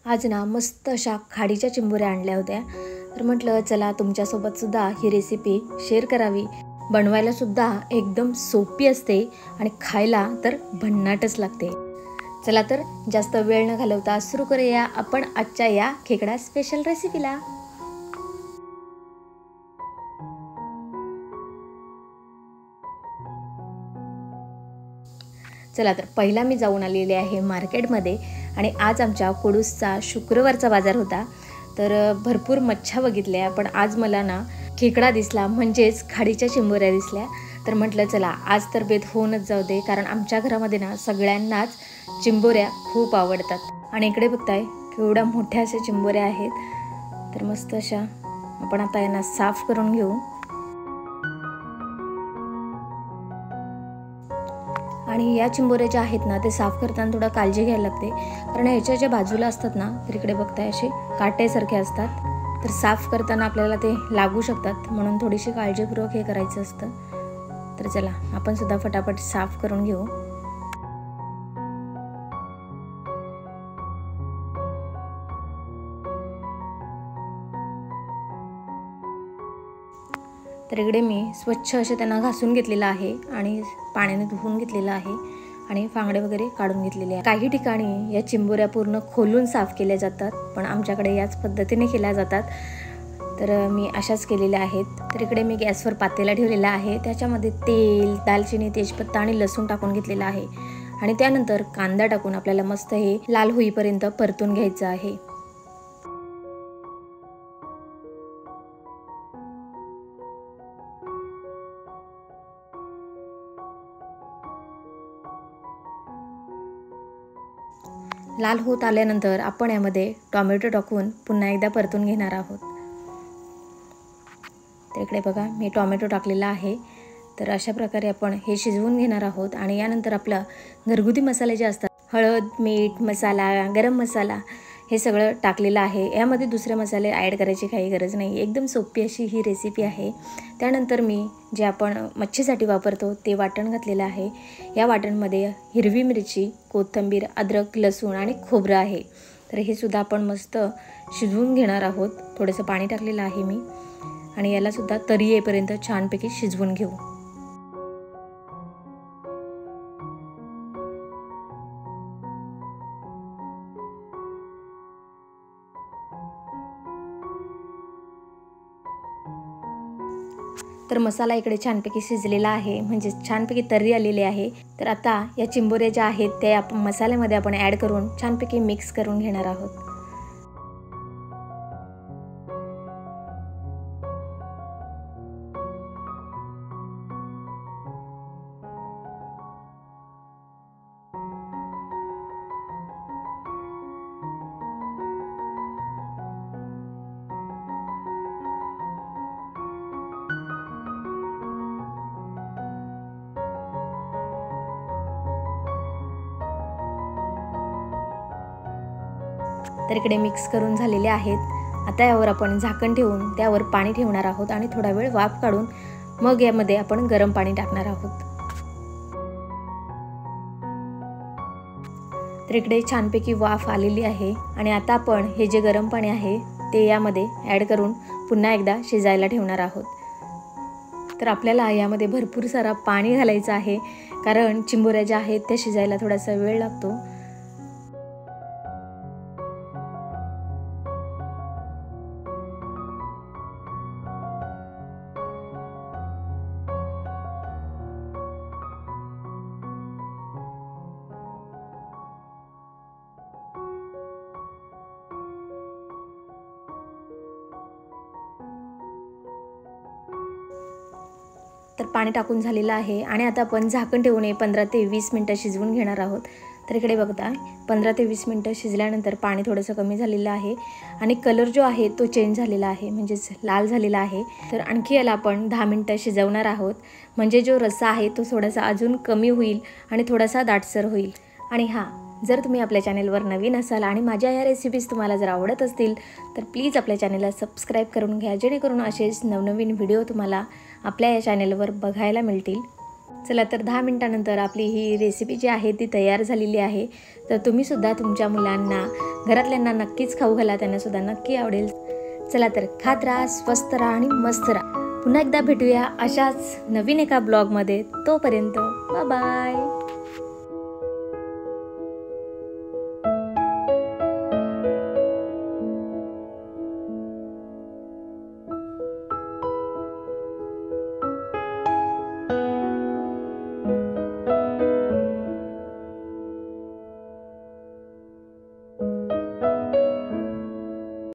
आज ना मस्त अशा खाडीच्या चिंबोऱ्या आणल्या होत्या, तर म्हटलं चला तुमच्यासोबत सुद्धा ही रेसिपी शेअर करावी। बनवायला सुद्धा एकदम सोपी असते आणि खायला तर भन्नाटच लागते। चला तर जास्त वेळ न घालवता सुरू करूया आपण आजच्या या खेकडा स्पेशल रेसिपीला। चला तर पहिला मी जाऊन आलेले आहे मार्केटमध्ये आणि आज आमच्या कोडूसचा शुक्रवारचा बाजार होता, तर भरपूर मच्छा बघितल्या, पण आज मला ना खेकडा दिसला, म्हणजेच खाडीच्या चिंबोऱ्या दिसल्या। तर म्हटलं चला आज तर बेत होऊनच जाऊ दे, कारण आमच्या घरामध्ये ना सगळ्यांनाच चिंबोऱ्या खूप आवडतात। आणि इकडे बघताय केवढ्या मोठ्या अशा चिंबोऱ्या आहेत, तर मस्त अशा आपण आता यांना साफ करून घेऊ। आणि या चिंबोऱ्या ज्या आहेत ना ते साफ करताना थोडा काळजी घ्यायला लागते, कारण ह्याच्या ज्या बाजूला असतात ना तर इकडे बघताय असे काटेसारखे असतात, तर साफ करताना आपल्याला ते लागू शकतात, म्हणून थोडीशी काळजीपूर्वक हे करायचं असतं। तर चला आपण सुद्धा फटाफट साफ करून घेऊ। तर इकडे मी स्वच्छ असे त्यांना घासून घेतलेला आहे आणि पाण्याने धुवून घेतलेला आहे आणि फांगडे वगैरे काढून घेतलेले आहे। काही ठिकाणी या चिंबोऱ्या पूर्ण खोलून साफ केल्या जातात, पण आमच्याकडे याच पद्धतीने केल्या जातात, तर मी अशाच केलेल्या आहेत। तर इकडे मी गॅसवर पातेला ठेवलेला आहे, त्याच्यामध्ये तेल, दालचिनी, तेजपत्ता आणि लसूण टाकून घेतलेला आहे आणि त्यानंतर कांदा टाकून आपल्याला मस्त हे लाल होईपर्यंत परतून घ्यायचं आहे। लाल होत आल्यानंतर आपण यामध्ये टोमॅटो टाकून पुन्हा एकदा परतून घेणार आहोत। तर इकडे बघा मी टोमॅटो टाकलेला आहे, तर अशा प्रकारे आपण हे शिजवून घेणार आहोत। आणि यानंतर आपलं घरगुती मसाले जे असतात, हळद, मीठ, मसाला, गरम मसाला, हे सगळं टाकलेलं आहे। यामध्ये दुसरे मसाले ॲड करायची काही गरज नाही, एकदम सोपी अशी ही रेसिपी आहे। त्यानंतर मी जे आपण मच्छीसाठी वापरतो ते वाटण घातलेलं आहे। या वाटणमध्ये हिरवी मिरची, कोथिंबीर, अद्रक, लसूण आणि खोबरं आहे, तर हे सुद्धा आपण मस्त शिजवून घेणार आहोत। थोडंसं पाणी टाकलेलं आहे मी आणि याला सुद्धा तरी येईपर्यंत छानपैकी शिजवून घेऊ। तर मसाला इकडे छानपैकी शिजलेला आहे, म्हणजे छानपैकी तर्री आलेली आहे। तर आता या चिंबोऱ्या ज्या आहेत त्या आपण मसाल्यामध्ये आपण ॲड करून छानपैकी मिक्स करून घेणार आहोत। तर इकडे मिक्स करून झालेले आहेत। आता यावर आपण झाकण ठेवून त्यावर पाणी ठेवणार आहोत आणि थोडा वेळ वाफ काढून मग यामध्ये आपण गरम पाणी टाकणार आहोत। तर इकडे छानपैकी वाफ आलेली आहे आणि आता आपण हे जे गरम पाणी आहे ते यामध्ये ॲड करून पुन्हा एकदा शिजायला ठेवणार आहोत। तर आपल्याला यामध्ये भरपूर सारा पाणी घालायचं आहे, कारण चिंबोऱ्या ज्या आहेत त्या शिजायला थोडासा वेळ लागतो। तर पाणी टाकून झालेलं आहे आणि आता आपण झाकण ठेवून 15 ते 20 मिनिटं शिजवून घेणार आहोत। तर इकडे बघता 15 ते 20 मिनिटं शिजल्यानंतर पाणी थोडंसं कमी झालेलं आहे आणि कलर जो आहे तो चेंज झालेला आहे, म्हणजेच लाल झालेला आहे। तर आणखी याला आपण 10 मिनिटं शिजवणार आहोत, म्हणजे जो रस्सा आहे तो थोडासा अजून कमी होईल आणि थोडासा दाटसर होईल। आणि हां, जर तुम्ही आपल्या चॅनलवर नवीन असाल आणि माझ्या या रेसिपीज तुम्हाला जर आवडत असतील तर प्लीज आपल्या चॅनलला सबस्क्राईब करून घ्या, जेणेकरून असेच नवनवीन व्हिडिओ तुम्हाला आपल्या या चॅनलवर बघायला मिळतील। चला तर 10 मिनिटानंतर आपली ही रेसिपी जी आहे ती तयार झालेली आहे. तर तुम्हीसुद्धा तुमच्या मुलांना, घरातल्यांना नक्कीच खाऊ घाला, त्यांनासुद्धा नक्की आवडेल. चला तर खात राहा, स्वस्त राहा आणि मस्त राहा. पुन्हा एकदा भेटूया अशाच नवीन एका ब्लॉगमध्ये. तोपर्यंत बाय बाय.